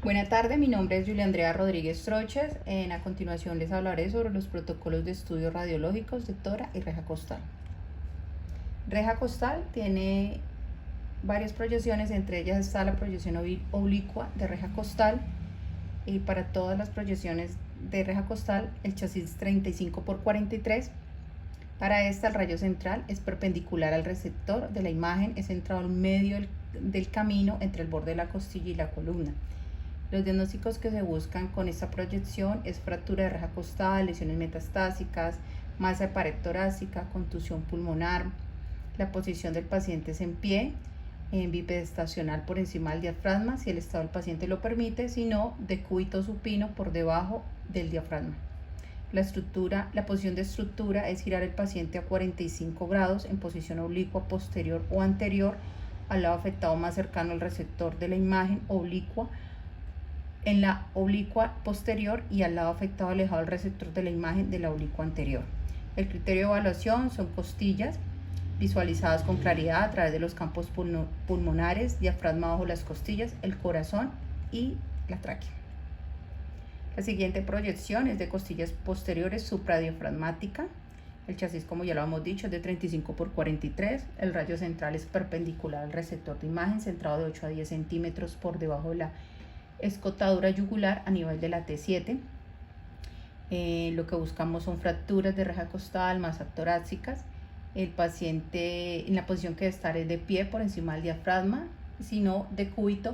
Buenas tardes, mi nombre es Julia Andrea Rodríguez Troches. A continuación les hablaré sobre los protocolos de estudios radiológicos de tora y reja costal. Reja costal tiene varias proyecciones, entre ellas está la proyección oblicua de reja costal. Y para todas las proyecciones de reja costal, el chasis 35 por 43. Para esta, el rayo central es perpendicular al receptor de la imagen, es centrado en medio del camino entre el borde de la costilla y la columna. Los diagnósticos que se buscan con esta proyección es fractura de reja costal, lesiones metastásicas, masa de pared torácica, contusión pulmonar. La posición del paciente es en pie, en bipedestacional por encima del diafragma, si el estado del paciente lo permite, si no, decúbito supino por debajo del diafragma. La posición de estructura es girar el paciente a 45 grados en posición oblicua, posterior o anterior, al lado afectado más cercano al receptor de la imagen oblicua, en la oblicua posterior y al lado afectado alejado del receptor de la imagen de la oblicua anterior. El criterio de evaluación son costillas visualizadas con claridad a través de los campos pulmonares, diafragma bajo las costillas, el corazón y la tráquea. La siguiente proyección es de costillas posteriores supradiafragmática. El chasis, como ya lo hemos dicho, es de 35 por 43. El rayo central es perpendicular al receptor de imagen, centrado de 8 a 10 centímetros por debajo de la escotadura yugular a nivel de la T7. Lo que buscamos son fracturas de reja costal, masas torácicas. El paciente en la posición que debe estar es de pie por encima del diafragma, sino decúbito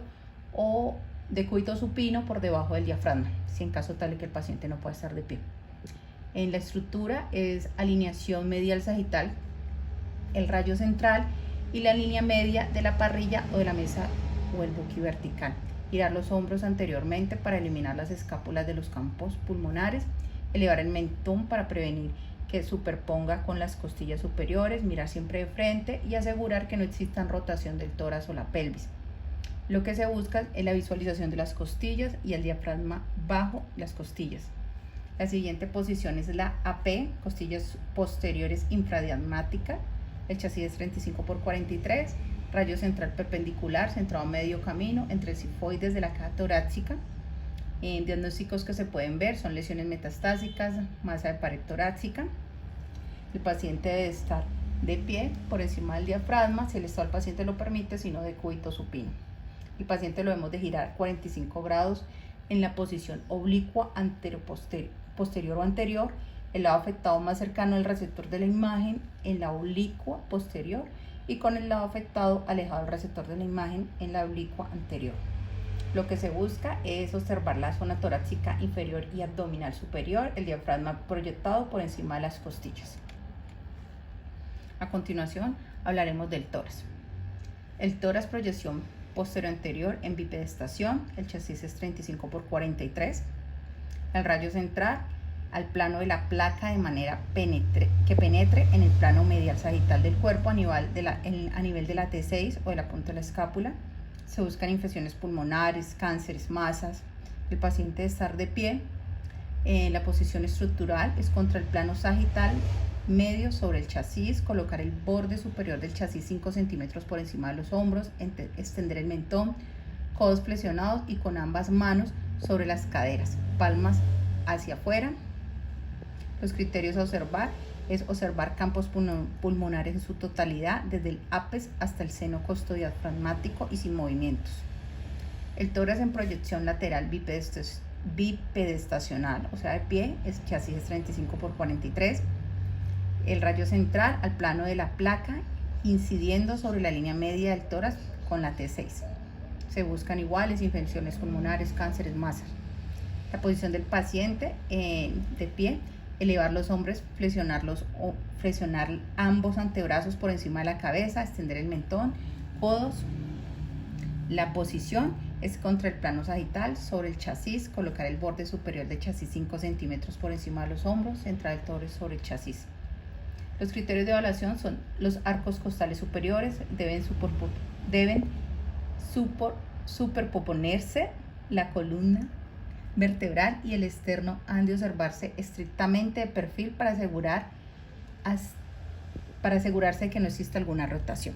o decúbito supino por debajo del diafragma, si en caso tal de que el paciente no pueda estar de pie. En la estructura es alineación medial sagital, el rayo central y la línea media de la parrilla o de la mesa o el buquivertical. Girar los hombros anteriormente para eliminar las escápulas de los campos pulmonares, elevar el mentón para prevenir que superponga con las costillas superiores, mirar siempre de frente y asegurar que no exista rotación del tórax o la pelvis. Lo que se busca es la visualización de las costillas y el diafragma bajo las costillas. La siguiente posición es la AP, costillas posteriores infradiafragmática. El chasis es 35 por 43. Rayo central perpendicular, centrado a medio camino entre el sifoides de la caja torácica. En diagnósticos que se pueden ver son lesiones metastásicas, masa de pared torácica. El paciente debe estar de pie por encima del diafragma, si el estado del paciente lo permite, sino decúbito supino. El paciente lo debemos de girar 45 grados en la posición oblicua posterior o anterior, el lado afectado más cercano al receptor de la imagen en la oblicua posterior y con el lado afectado alejado del receptor de la imagen en la oblicua anterior. Lo que se busca es observar la zona torácica inferior y abdominal superior, el diafragma proyectado por encima de las costillas. A continuación hablaremos del tórax. El tórax, proyección posterior anterior en bipedestación, el chasis es 35 por 43. El rayo central al plano de la placa de manera que penetre en el plano medial sagital del cuerpo a nivel de la T6 o de la punta de la escápula. Se buscan infecciones pulmonares, cánceres, masas. El paciente debe estar de pie. La posición estructural es contra el plano sagital medio sobre el chasis, colocar el borde superior del chasis 5 centímetros por encima de los hombros, extender el mentón, codos flexionados y con ambas manos sobre las caderas, palmas hacia afuera. Los criterios a observar es observar campos pulmonares en su totalidad, desde el ápice hasta el seno costodiafragmático y sin movimientos. El tórax en proyección lateral bipedestacional, o sea de pie, es chasis es 35 por 43. El rayo central al plano de la placa, incidiendo sobre la línea media del tórax con la T6. Se buscan iguales infecciones pulmonares, cánceres, masas. La posición del paciente de pie, elevar los hombros, flexionar ambos antebrazos por encima de la cabeza, extender el mentón, codos. La posición es contra el plano sagital sobre el chasis, colocar el borde superior del chasis 5 centímetros por encima de los hombros, centrar el tórax sobre el chasis. Los criterios de evaluación son los arcos costales superiores, deben superponerse la columna vertebral y el externo han de observarse estrictamente de perfil para asegurarse de que no exista alguna rotación.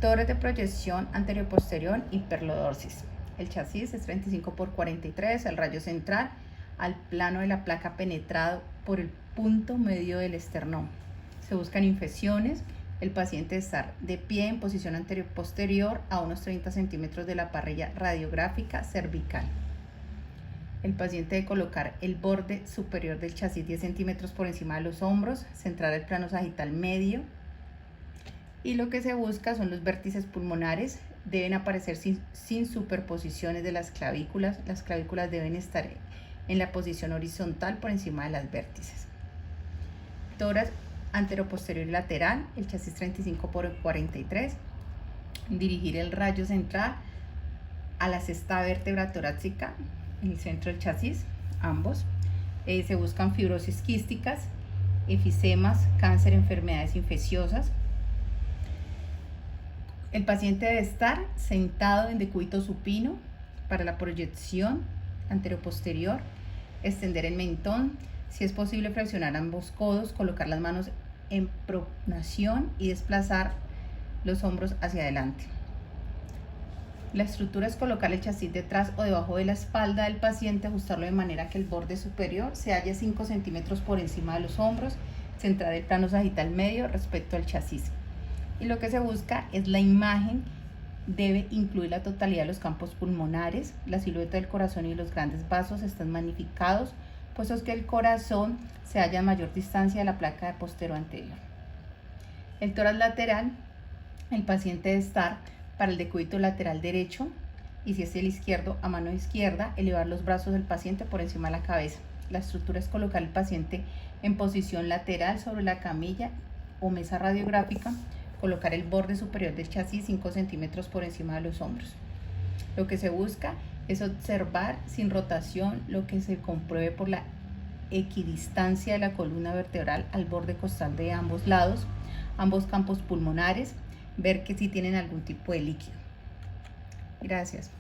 Torres de proyección anterio-posterior hiperlordosis. El chasis es 35 por 43, el rayo central al plano de la placa penetrado por el punto medio del esternón. Se buscan infecciones. El paciente debe estar de pie en posición anterio-posterior a unos 30 centímetros de la parrilla radiográfica cervical. El paciente debe colocar el borde superior del chasis 10 centímetros por encima de los hombros, centrar el plano sagital medio. Y lo que se busca son los vértices pulmonares. Deben aparecer sin superposiciones de las clavículas. Las clavículas deben estar en la posición horizontal por encima de las vértices. Tórax anteroposterior y lateral, el chasis 35 por 43. Dirigir el rayo central a la sexta vértebra torácica, en el centro del chasis, ambos. Se buscan fibrosis quísticas, efisemas, cáncer, enfermedades infecciosas. El paciente debe estar sentado en decúbito supino para la proyección anteroposterior, extender el mentón, si es posible flexionar ambos codos, colocar las manos en pronación y desplazar los hombros hacia adelante. La estructura es colocar el chasis detrás o debajo de la espalda del paciente, ajustarlo de manera que el borde superior se halle 5 centímetros por encima de los hombros, centrar el plano sagital medio respecto al chasis. Y lo que se busca es la imagen, debe incluir la totalidad de los campos pulmonares. La silueta del corazón y los grandes vasos están magnificados, puesto que el corazón se halla a mayor distancia de la placa posterior-anterior. El tórax lateral, el paciente debe estar para el decúbito lateral derecho, y si es el izquierdo, a mano izquierda, elevar los brazos del paciente por encima de la cabeza. La estructura es colocar al paciente en posición lateral sobre la camilla o mesa radiográfica, colocar el borde superior del chasis 5 centímetros por encima de los hombros. Lo que se busca es observar sin rotación lo que se compruebe por la equidistancia de la columna vertebral al borde costal de ambos lados, ambos campos pulmonares, ver que si tienen algún tipo de líquido. Gracias.